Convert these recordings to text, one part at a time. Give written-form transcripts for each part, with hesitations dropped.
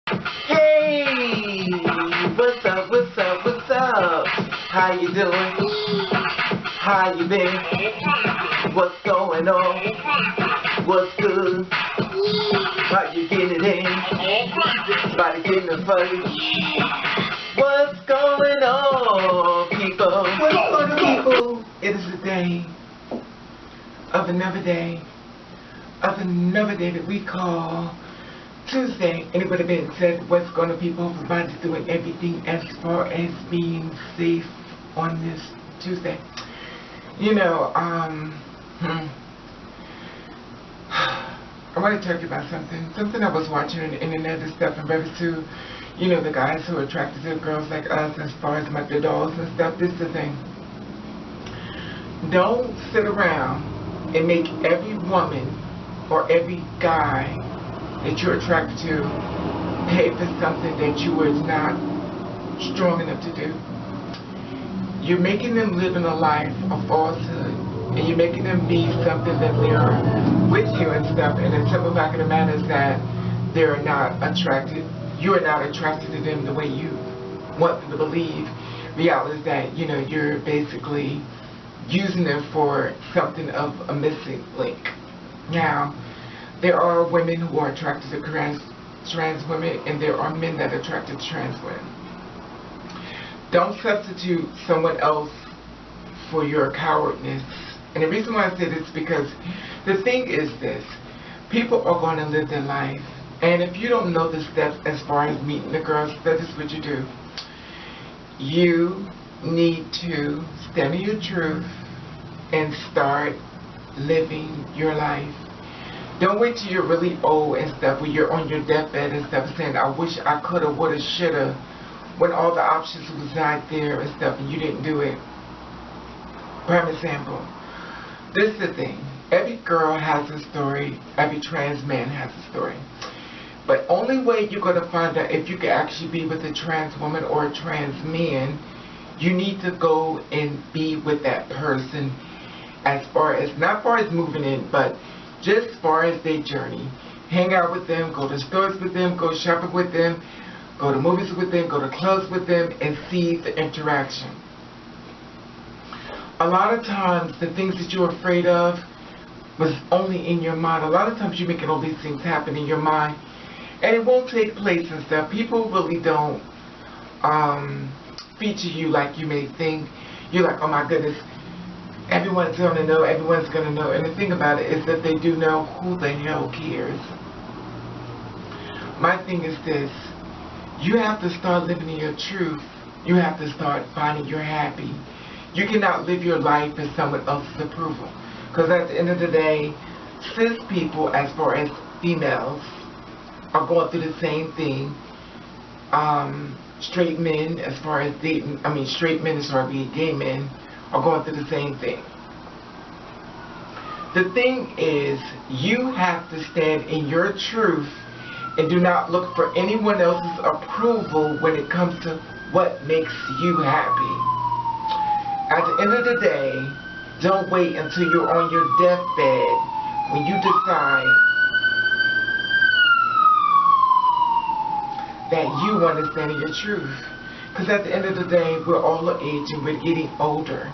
Hey! What's up, what's up, what's up? How you doing? How you been? What's going on? What's good? How you getting it in? Body getting it funny? What's going on, people? What's going on, people? It is the day of another day that we call Tuesday. And it would have been said, what's going on, people? Everybody's doing everything as far as being safe on this Tuesday. You know, I want to talk about something I was watching on the internet and stuff in reference to, you know, the guys who are attracted to girls like us as far as like the dolls and stuff. This is the thing. Don't sit around and make every woman or every guy that you're attracted to pay for something that you were not strong enough to do. You're making them live in a life of falsehood, and you're making them be something that they're with you and stuff, and the simple fact of the matter is that they're not attracted, you're not attracted to them the way you want them to believe. Reality is that, you know, you're basically using them for something of a missing link. Now, there are women who are attracted to trans women, and there are men that are attracted to trans women. Don't substitute someone else for your cowardness. And the reason why I say this is because the thing is this. People are going to live their life. And if you don't know the steps as far as meeting the girls, that is what you do. You need to stand in your truth and start living your life. Don't wait till you're really old and stuff, when you're on your deathbed and stuff, saying, I wish I coulda, woulda, shoulda, when all the options was out there and stuff, and you didn't do it. Prime example. This is the thing. Every girl has a story. Every trans man has a story. But only way you're going to find out if you can actually be with a trans woman or a trans man, you need to go and be with that person as far as, not far as moving in, but just as far as their journey. Hang out with them, go to stores with them, go shopping with them, go to movies with them, go to clubs with them, and see the interaction. A lot of times, the things that you're afraid of was only in your mind. A lot of times, you're making all these things happen in your mind, and it won't take place and stuff. People really don't feature you like you may think. You're like, oh my goodness, everyone's going to know, everyone's going to know. And the thing about it is that they do know, who the hell cares? My thing is this. You have to start living in your truth. You have to start finding you're happy. You cannot live your life for someone else's approval. Because at the end of the day, cis people, as far as females, are going through the same thing. Straight men, as far as dating, straight men as far as being gay men, are going through the same thing. The thing is, you have to stand in your truth and do not look for anyone else's approval when it comes to what makes you happy. At the end of the day, don't wait until you're on your deathbed when you decide that you want to stand in your truth. Because at the end of the day, we're all of age and we're getting older.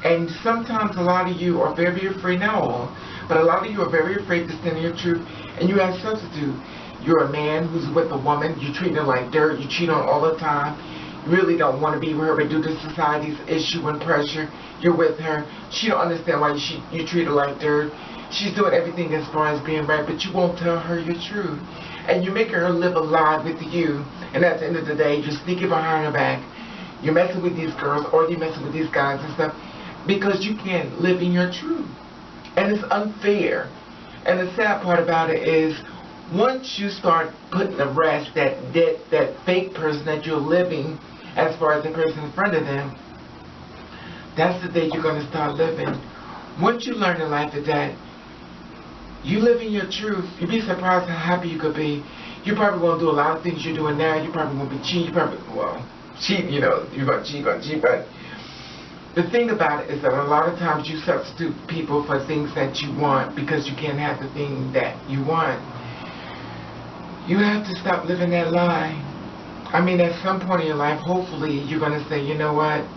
And sometimes a lot of you are very afraid, not all, but a lot of you are very afraid to stand in your truth, and you have substitute. You're a man who's with a woman, you treat her like dirt, you cheat on her all the time, you really don't want to be with her, but due to society's issue and pressure, you're with her. She don't understand why you treat her like dirt. She's doing everything as far as being right, but you won't tell her your truth. And you're making her live a lie with you, and at the end of the day, you're sneaking behind her back. You're messing with these girls, or you're messing with these guys and stuff, because you can't live in your truth. And it's unfair. And the sad part about it is, once you start putting to rest that fake person that you're living, as far as the person in front of them, that's the day you're going to start living. Once you learn in life is that you live in your truth, you'd be surprised how happy you could be. You probably won't do a lot of things you're doing now. You probably won't be cheating. Cheat, you know, you're going to cheat, but the thing about it is that a lot of times you substitute people for things that you want because you can't have the thing that you want. You have to stop living that lie. I mean, at some point in your life, hopefully, you're gonna say, you know what?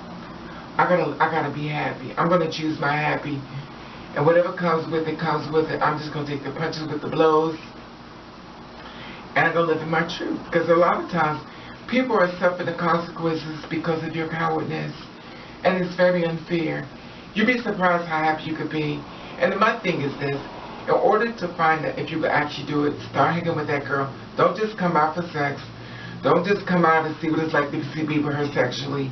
I gotta be happy. I'm gonna choose my happy, and whatever comes with it, comes with it. I'm just gonna take the punches with the blows, and I'm gonna live in my truth. Because a lot of times, people are suffering the consequences because of your cowardness, and it's very unfair. You'd be surprised how happy you could be. And my thing is this: in order to find that if you could actually do it, start hanging with that girl. Don't just come out for sex. Don't just come out and see what it's like to be with her sexually.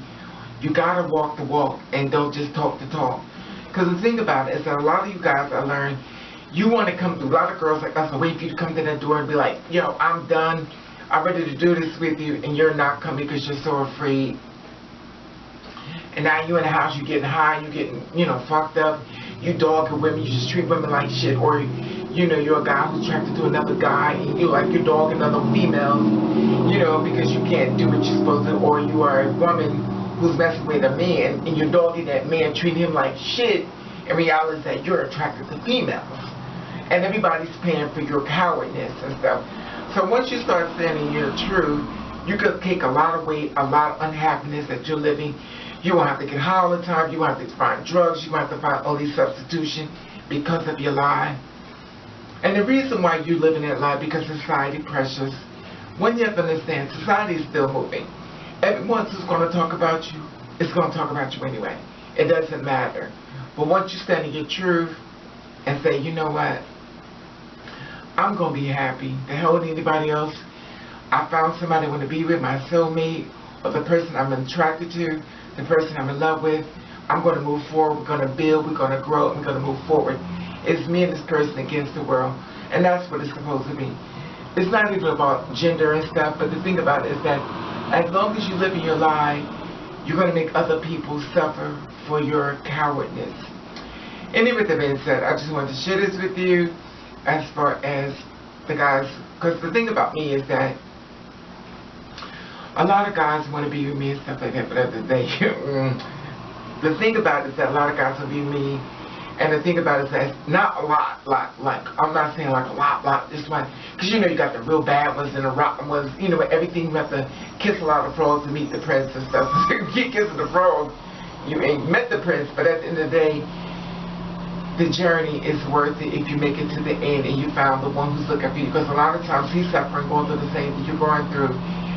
You gotta walk the walk and don't just talk the talk. Because the thing about it is that a lot of you guys, I learned, you want to come through. A lot of girls like us are waiting for you to come to that door and be like, yo, I'm done. I'm ready to do this with you, and you're not coming because you're so afraid. And now you in the house, you getting high, you getting, fucked up. You dogging women, you just treat women like shit, or you're a guy who's attracted to another guy, and you're dogging other females, because you can't do what you're supposed to, or you are a woman who's messing with a man, and you're dogging that man, treating him like shit. In reality, that you're attracted to females, and everybody's paying for your cowardness and stuff. So once you start standing your truth, you could take a lot of weight, a lot of unhappiness that you're living. You won't have to get high all the time. You won't have to find drugs. You won't have to find all these substitution because of your lie. And the reason why you live in that lie, because society pressures. When you have to understand, society is still moving. Everyone who's going to talk about you is going to talk about you anyway. It doesn't matter. But once you stand in your truth and say, you know what, I'm going to be happy. The hell with anybody else. I found somebody I want to be with, my soulmate, or the person I'm attracted to, the person I'm in love with. I'm going to move forward. We're going to build. We're going to grow. We're going to move forward. It's me and this person against the world. And that's what it's supposed to be. It's not even about gender and stuff, but the thing about it is that as long as you live in your lie, you're going to make other people suffer for your cowardness. And with that being said, I just wanted to share this with you as far as the guys, because the thing about me is that a lot of guys want to be with me and stuff like that, but at the day, the thing about it is that a lot of guys will be with me, and the thing about it is that not a lot, like, I'm not saying like a lot, just like, because you got the real bad ones and the rotten ones, everything. You have to kiss a lot of frogs to meet the prince and stuff. So if you keep kissing the frog, you ain't met the prince, but at the end of the day, the journey is worth it if you make it to the end and you found the one who's looking for you, because a lot of times he's suffering, going through the same thing you're going through.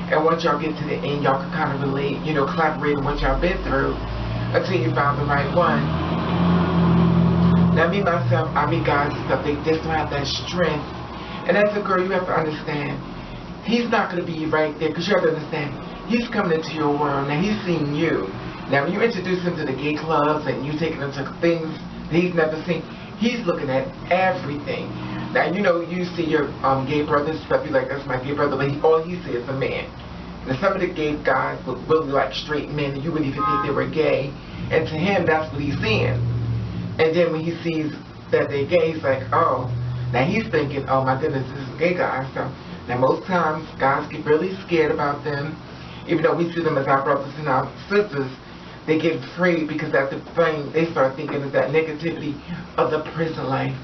And once y'all get to the end, y'all can kind of relate, collaborate on what y'all been through until you found the right one. Now, me, myself, I meet guys and stuff, they just don't have that strength. And as a girl, you have to understand, he's not going to be right there, because you have to understand, he's coming into your world. Now, he's seeing you. Now, when you introduce him to the gay clubs and you taking him to things that he's never seen, he's looking at everything. Now, you see your gay brothers and stuff, you're like, that's my gay brother, but all he sees is a man. And some of the gay guys look really like straight men, and you wouldn't even think they were gay. And to him, that's what he's seeing. And then when he sees that they're gay, he's like, oh. Now he's thinking, oh my goodness, this is a gay guy. So now most times, guys get really scared about them. Even though we see them as our brothers and our sisters, they get afraid because that's the thing they start thinking is that negativity of the prison life.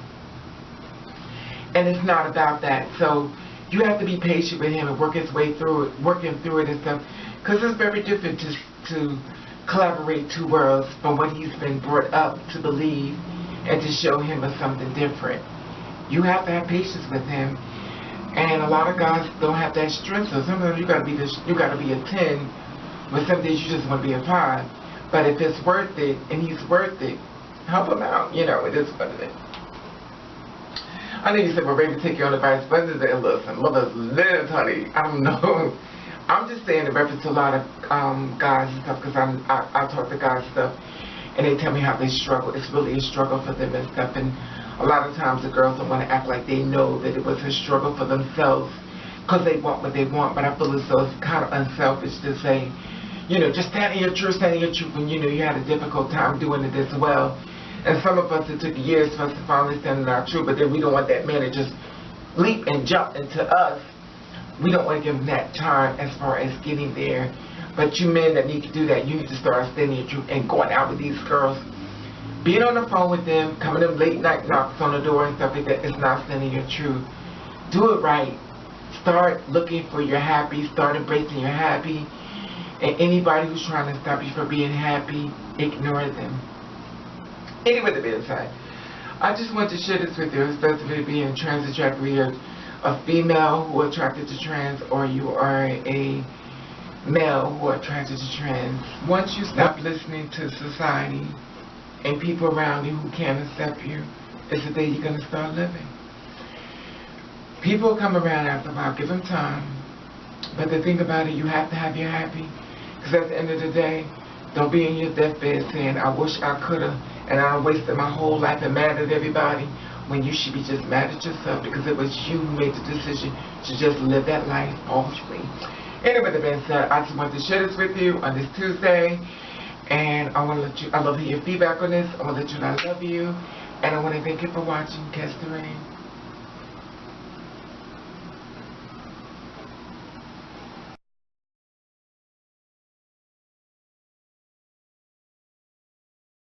And it's not about that. So you have to be patient with him and work his way through it, working through it and stuff. Because it's very different to collaborate two worlds from what he's been brought up to believe and to show him as something different. You have to have patience with him. And a lot of guys don't have that strength. So sometimes you gotta be a 10, but some days you just want to be a 5. But if it's worth it and he's worth it, help him out. It is what it is. I know you said, well, Raven, take your own advice, but listen, mothers live, honey. I don't know. I'm just saying in reference to a lot of guys and stuff, because I talk to guys and stuff, and they tell me how they struggle. It's really a struggle for them and stuff, and a lot of times the girls don't want to act like they know that it was a struggle for themselves, because they want what they want. But I feel as though it's kind of unselfish to say, just stand in your truth, when you had a difficult time doing it as well. And some of us, it took years for us to finally stand in our truth, but then we don't want that man to just leap and jump into us. We don't want to give him that time as far as getting there. But you men that need to do that, you need to start standing your truth and going out with these girls. Being on the phone with them, coming to late night knocks on the door and stuff like that, is not standing your truth. Do it right. Start looking for your happy. Start embracing your happy. And anybody who's trying to stop you from being happy, ignore them. Anyway, the being said, I just want to share this with you, especially being trans attracted, whether you're a female who are attracted to trans, or you are a male who are attracted to trans. Once you stop listening to society and people around you who can't accept you, it's the day you're going to start living. People come around after a while, give them time. But the thing about it, you have to have your happy. Because at the end of the day, don't be in your deathbed saying, I wish I could have, and I wasted my whole life and mad at everybody, when you should be just mad at yourself because it was you who made the decision to just live that life all free. Anyway, the being said, I just want to share this with you on this Tuesday, and I want to let you, I love to hear your feedback on this. I want to let you know I love you, and I want to thank you for watching. Catch the rain.